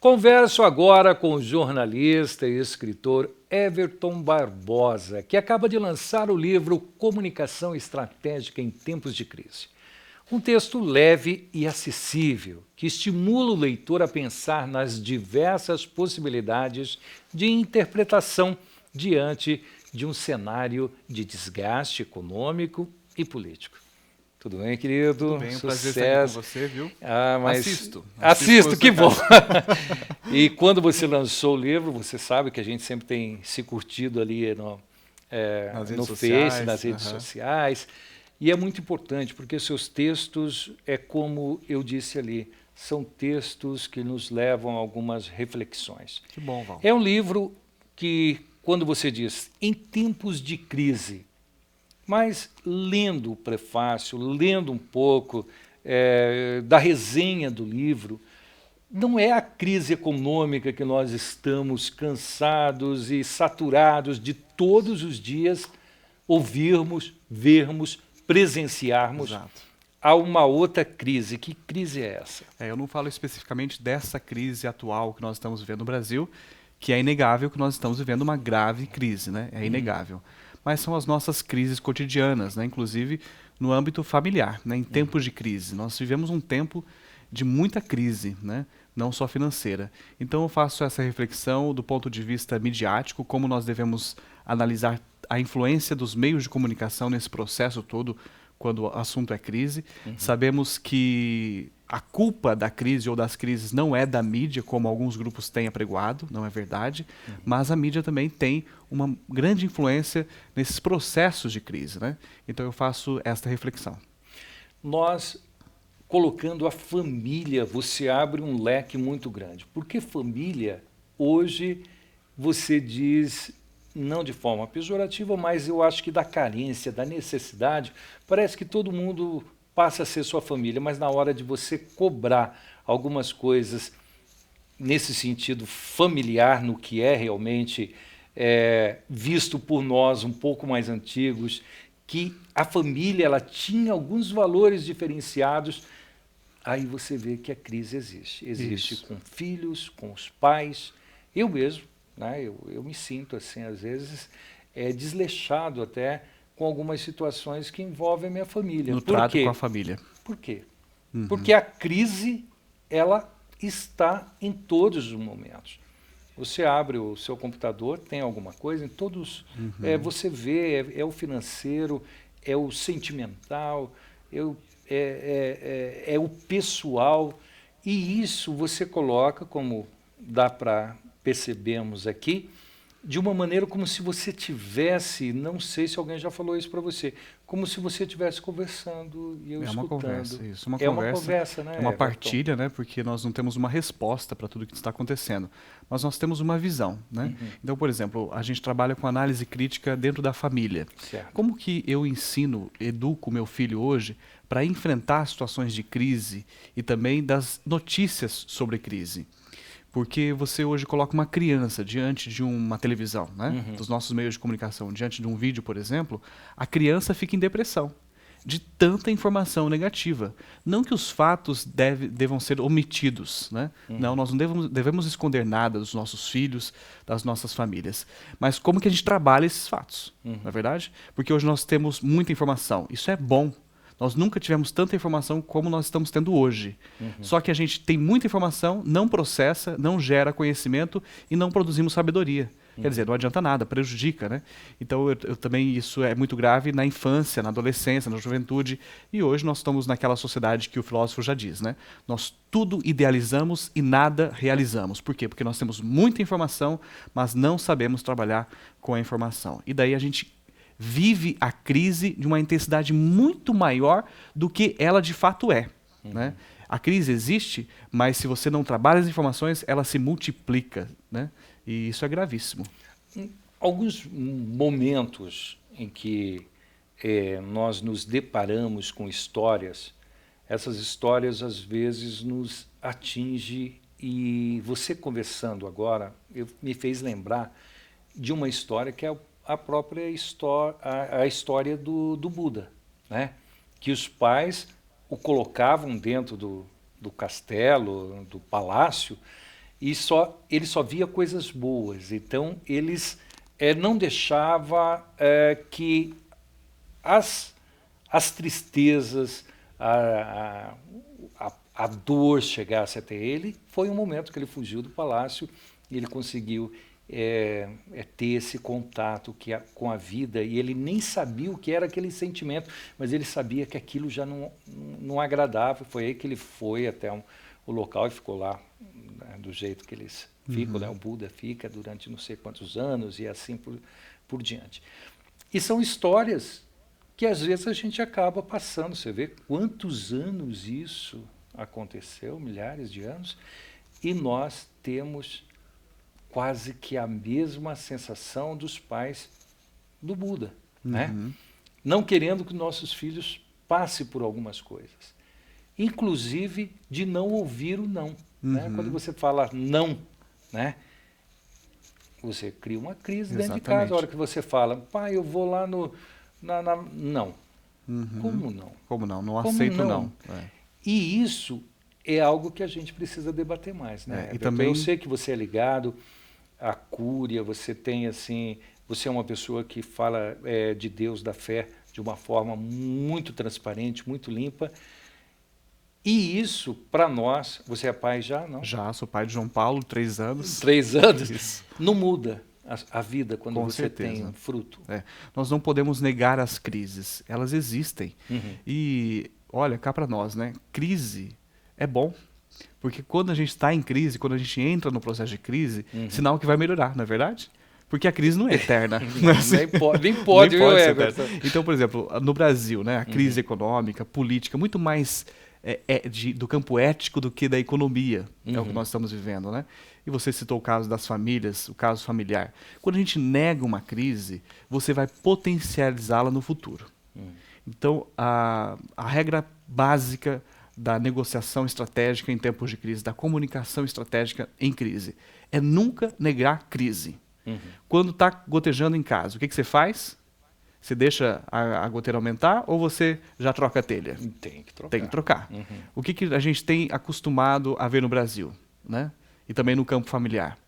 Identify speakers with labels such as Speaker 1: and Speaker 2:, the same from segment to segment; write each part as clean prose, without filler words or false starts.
Speaker 1: Converso agora com o jornalista e escritor Everton Barbosa, que acaba de lançar o livro Comunicação Estratégica em Tempos de Crise. Um texto leve e acessível, que estimula o leitor a pensar nas diversas possibilidades de interpretação diante de um cenário de desgaste econômico e político. Tudo bem, querido?
Speaker 2: Tudo bem, um prazer estar aqui com você, viu?
Speaker 1: Assisto, que bom. E quando você lançou o livro, você sabe que a gente sempre tem se curtido ali no Face, nas redes sociais. E é muito importante, porque seus textos, como eu disse ali, são textos que nos levam a algumas reflexões.
Speaker 2: Que bom, Val.
Speaker 1: É um livro que, quando você diz, em tempos de crise, mas lendo o prefácio, lendo um pouco da resenha do livro, não é a crise econômica que nós estamos cansados e saturados de todos os dias ouvirmos, vermos, presenciarmos.
Speaker 2: Exato.
Speaker 1: Há uma outra crise. Que crise é essa?
Speaker 2: Eu não falo especificamente dessa crise atual que nós estamos vivendo no Brasil, que é inegável que nós estamos vivendo uma grave crise, né? É inegável. Mas são as nossas crises cotidianas, né? Inclusive no âmbito familiar, né? Em tempos de crise. Nós vivemos um tempo de muita crise, né? Não só financeira. Então eu faço essa reflexão do ponto de vista midiático, como nós devemos analisar a influência dos meios de comunicação nesse processo todo, quando o assunto é crise. Sabemos que a culpa da crise ou das crises não é da mídia, como alguns grupos têm apregoado, não é verdade, mas a mídia também tem uma grande influência nesses processos de crise, né? Então eu faço esta reflexão.
Speaker 1: Nós, colocando a família, você abre um leque muito grande. Porque família, hoje, você diz, não de forma pejorativa, mas eu acho que da carência, da necessidade, parece que todo mundo passa a ser sua família, mas na hora de você cobrar algumas coisas nesse sentido familiar, no que é realmente visto por nós um pouco mais antigos, que a família ela tinha alguns valores diferenciados, aí você vê que a crise existe. Existe com filhos, com os pais. Eu mesmo, né, eu me sinto assim, às vezes, desleixado até com algumas situações que envolvem a minha família.
Speaker 2: No trato com a família.
Speaker 1: Por quê? Porque a crise, ela está em todos os momentos. Você abre o seu computador, tem alguma coisa, em todos, você vê, é o financeiro, é o sentimental, é o pessoal, e isso você coloca, como dá para percebermos aqui, de uma maneira como se você tivesse, não sei se alguém já falou isso para você, como se você estivesse conversando e eu escutando.
Speaker 2: Uma conversa, isso. Uma
Speaker 1: conversa, né?
Speaker 2: É uma partilha, né? Porque nós não temos uma resposta para tudo que está acontecendo, mas nós temos uma visão, né? Então, por exemplo, a gente trabalha com análise crítica dentro da família.
Speaker 1: Certo.
Speaker 2: Como que eu ensino, educo meu filho hoje para enfrentar situações de crise e também das notícias sobre crise? Porque você hoje coloca uma criança diante de uma televisão, né? Dos nossos meios de comunicação, diante de um vídeo, por exemplo, a criança fica em depressão de tanta informação negativa. Não que os fatos devam ser omitidos, né? Não, nós não devemos esconder nada dos nossos filhos, das nossas famílias. Mas como que a gente trabalha esses fatos, não é verdade? Porque hoje nós temos muita informação. Isso é bom. Nós nunca tivemos tanta informação como nós estamos tendo hoje. Só que a gente tem muita informação, não processa, não gera conhecimento e não produzimos sabedoria. Quer dizer, não adianta nada, prejudica, né? Então, eu também, isso é muito grave na infância, na adolescência, na juventude. E hoje nós estamos naquela sociedade que o filósofo já diz, né? Nós tudo idealizamos e nada realizamos. Por quê? Porque nós temos muita informação, mas não sabemos trabalhar com a informação. E daí a gente vive a crise de uma intensidade muito maior do que ela de fato é, né? A crise existe, mas se você não trabalha as informações, ela se multiplica, né? E isso é gravíssimo.
Speaker 1: Alguns momentos em que nós nos deparamos com histórias, essas histórias às vezes nos atingem, e você conversando agora me fez lembrar de uma história que é a própria história, a história do Buda, né? Que os pais o colocavam dentro do castelo, do palácio, e ele só via coisas boas. Então, eles não deixava que as tristezas, a dor chegasse até ele. Foi um momento que ele fugiu do palácio e ele conseguiu ter esse contato com a vida, e ele nem sabia o que era aquele sentimento, mas ele sabia que aquilo já não agradava. Foi aí que ele foi até o local e ficou lá, né, do jeito que eles ficam, né? O Buda fica durante não sei quantos anos e assim por diante. E são histórias que às vezes a gente acaba passando. Você vê quantos anos isso aconteceu, milhares de anos, e nós temos quase que a mesma sensação dos pais do Buda, né? Não querendo que nossos filhos passem por algumas coisas, inclusive de não ouvir o não, né? Quando você fala não, né, você cria uma crise dentro de casa. A hora que você fala, pai, eu vou lá não. Como não?
Speaker 2: Como não? Não aceito não.
Speaker 1: E isso é algo que a gente precisa debater mais, né?
Speaker 2: E também...
Speaker 1: Eu sei que você é ligado à Cúria, você tem assim, você é uma pessoa que fala de Deus, da fé, de uma forma muito transparente, muito limpa. E isso, para nós, você é pai já, não?
Speaker 2: Já, sou pai de João Paulo, 3 anos.
Speaker 1: 3 anos?
Speaker 2: Isso.
Speaker 1: Não muda a vida quando
Speaker 2: Com
Speaker 1: você
Speaker 2: certeza.
Speaker 1: tem um fruto.
Speaker 2: Nós não podemos negar as crises, elas existem. E, olha, cá para nós, né? Crise é bom. Porque quando a gente está em crise, quando a gente entra no processo de crise, sinal que vai melhorar, não é verdade? Porque a crise não é eterna.
Speaker 1: Nem pode, viu,
Speaker 2: Everton? Então, por exemplo, no Brasil, né, a crise econômica, política, muito mais do campo ético do que da economia, é o que nós estamos vivendo, né? E você citou o caso das famílias, o caso familiar. Quando a gente nega uma crise, você vai potencializá-la no futuro. Então, a regra básica da negociação estratégica em tempos de crise, da comunicação estratégica em crise, é nunca negar crise. Quando está gotejando em casa, o que você faz? Você deixa a goteira aumentar ou você já troca a telha?
Speaker 1: Tem que trocar.
Speaker 2: Tem que trocar. O que a gente tem acostumado a ver no Brasil, né? E também no campo familiar?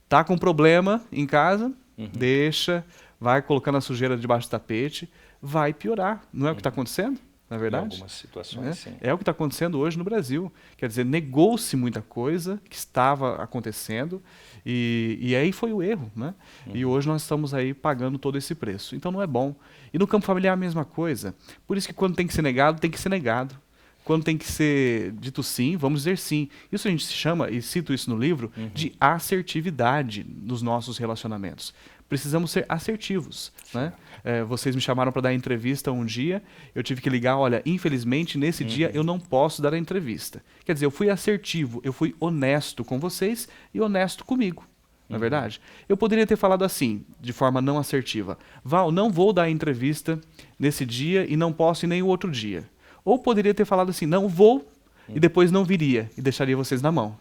Speaker 2: Tá com problema em casa, deixa, vai colocando a sujeira debaixo do tapete, vai piorar. Não é o que está acontecendo? Não é verdade?
Speaker 1: Em algumas situações, sim.
Speaker 2: É o que está acontecendo hoje no Brasil. Quer dizer, negou-se muita coisa que estava acontecendo e aí foi o erro, né? E hoje nós estamos aí pagando todo esse preço. Então não é bom. E no campo familiar a mesma coisa. Por isso que quando tem que ser negado, tem que ser negado. Quando tem que ser dito sim, vamos dizer sim. Isso a gente chama, e cito isso no livro, de assertividade nos nossos relacionamentos. Precisamos ser assertivos, né? Vocês me chamaram para dar entrevista um dia, eu tive que ligar, olha, infelizmente nesse dia eu não posso dar a entrevista. Quer dizer, eu fui assertivo, eu fui honesto com vocês e honesto comigo, não é verdade? Eu poderia ter falado assim, de forma não assertiva, Val, não vou dar a entrevista nesse dia e não posso em nenhum outro dia. Ou poderia ter falado assim, não vou e depois não viria e deixaria vocês na mão.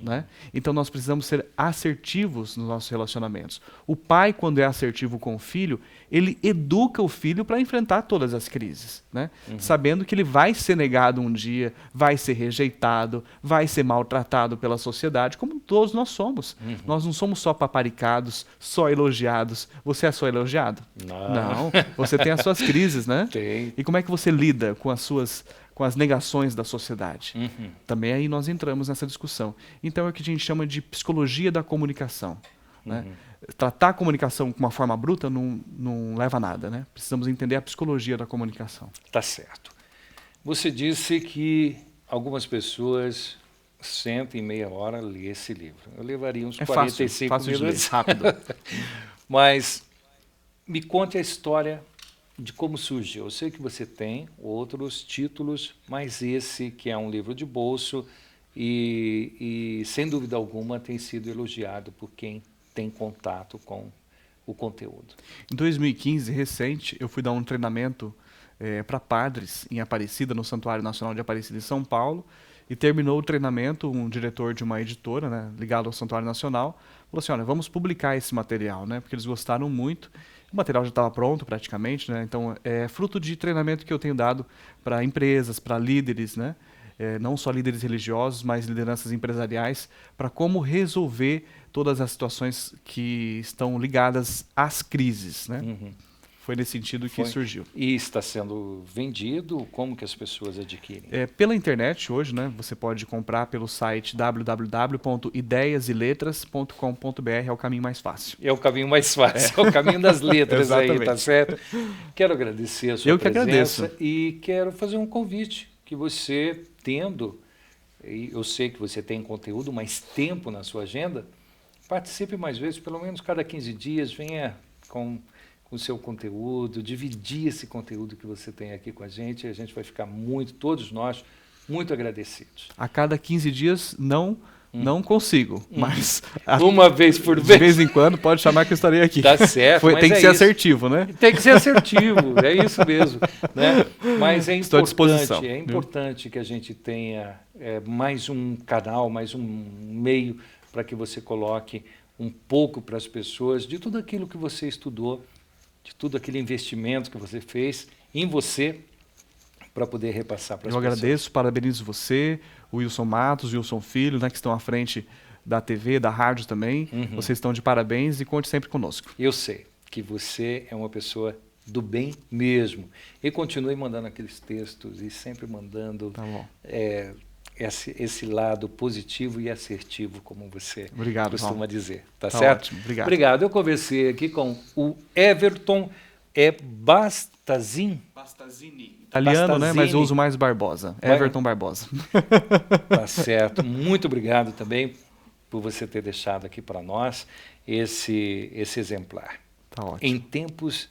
Speaker 2: Né? Então nós precisamos ser assertivos nos nossos relacionamentos. O pai, quando é assertivo com o filho, ele educa o filho para enfrentar todas as crises, né? Sabendo que ele vai ser negado um dia, vai ser rejeitado, vai ser maltratado pela sociedade, como todos nós somos. Nós não somos só paparicados, só elogiados. Você é só elogiado? Não. Você tem as suas crises, né?
Speaker 1: Tem.
Speaker 2: E como é que você lida com as negações da sociedade? Também aí nós entramos nessa discussão. Então é o que a gente chama de psicologia da comunicação, né? Tratar a comunicação com uma forma bruta não leva a nada, né? Precisamos entender a psicologia da comunicação.
Speaker 1: Tá certo. Você disse que algumas pessoas sentam em meia hora a ler esse livro. Eu levaria uns 45
Speaker 2: fácil
Speaker 1: minutos.
Speaker 2: de ler, rápido.
Speaker 1: Mas me conte a história de como surgiu. Eu sei que você tem outros títulos, mas esse que é um livro de bolso e sem dúvida alguma tem sido elogiado por quem tem contato com o conteúdo.
Speaker 2: Em 2015, recente, eu fui dar um treinamento para padres em Aparecida, no Santuário Nacional de Aparecida em São Paulo, e terminou o treinamento, um diretor de uma editora, né, ligado ao Santuário Nacional, falou assim, olha, vamos publicar esse material, né, porque eles gostaram muito. O material já estava pronto praticamente, né? Então é fruto de treinamento que eu tenho dado para empresas, para líderes, né? não só líderes religiosos, mas lideranças empresariais, para como resolver todas as situações que estão ligadas às crises, né?
Speaker 1: Uhum.
Speaker 2: Foi nesse sentido que
Speaker 1: Foi.
Speaker 2: surgiu.
Speaker 1: E está sendo vendido? Como que as pessoas adquirem?
Speaker 2: Pela internet hoje, né? Você pode comprar pelo site www.ideiasiletras.com.br, é o caminho mais fácil.
Speaker 1: É o caminho mais fácil, é o caminho das letras aí, tá
Speaker 2: Exatamente.
Speaker 1: certo? Quero agradecer a sua
Speaker 2: Eu que
Speaker 1: presença
Speaker 2: agradeço.
Speaker 1: e quero fazer um convite que você tendo, e eu sei que você tem conteúdo, mais tempo na sua agenda, participe mais vezes, pelo menos cada 15 dias, venha com o seu conteúdo, dividir esse conteúdo que você tem aqui com a gente vai ficar todos nós, muito agradecidos.
Speaker 2: A cada 15 dias não consigo, mas
Speaker 1: Uma vez por
Speaker 2: de
Speaker 1: vez.
Speaker 2: vez em quando pode chamar que eu estarei aqui.
Speaker 1: Tá certo, mas
Speaker 2: Tem que
Speaker 1: é
Speaker 2: ser
Speaker 1: isso.
Speaker 2: assertivo, né?
Speaker 1: Tem que ser assertivo, é isso mesmo. Né? Mas é
Speaker 2: Estou à disposição.
Speaker 1: importante que a gente tenha mais um canal, mais um meio para que você coloque um pouco para as pessoas de tudo aquilo que você estudou, de tudo aquele investimento que você fez em você para poder repassar para as pessoas.
Speaker 2: Eu agradeço, parabenizo você, o Wilson Matos, o Wilson Filho, né, que estão à frente da TV, da rádio também. Vocês estão de parabéns e conte sempre conosco.
Speaker 1: Eu sei que você é uma pessoa do bem mesmo. E continue mandando aqueles textos e sempre mandando
Speaker 2: Tá bom.
Speaker 1: esse lado positivo e assertivo, como você costuma
Speaker 2: Paulo.
Speaker 1: dizer. Tá
Speaker 2: Tá
Speaker 1: certo?
Speaker 2: ótimo, obrigado.
Speaker 1: Obrigado. Eu conversei aqui com o Everton Bastazin.
Speaker 2: Italiano, né? Mas eu
Speaker 1: Bastazini.
Speaker 2: uso mais Barbosa.
Speaker 1: Vai.
Speaker 2: Everton Barbosa.
Speaker 1: Tá certo. Muito obrigado também por você ter deixado aqui para nós esse exemplar.
Speaker 2: Tá ótimo.
Speaker 1: Em tempos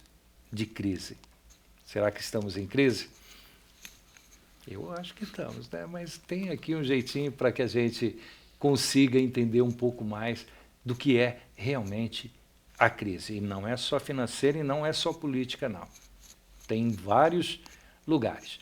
Speaker 1: de crise. Será que estamos em crise? Eu acho que estamos, né? Mas tem aqui um jeitinho para que a gente consiga entender um pouco mais do que é realmente a crise. E não é só financeira e não é só política, não. Tem vários lugares.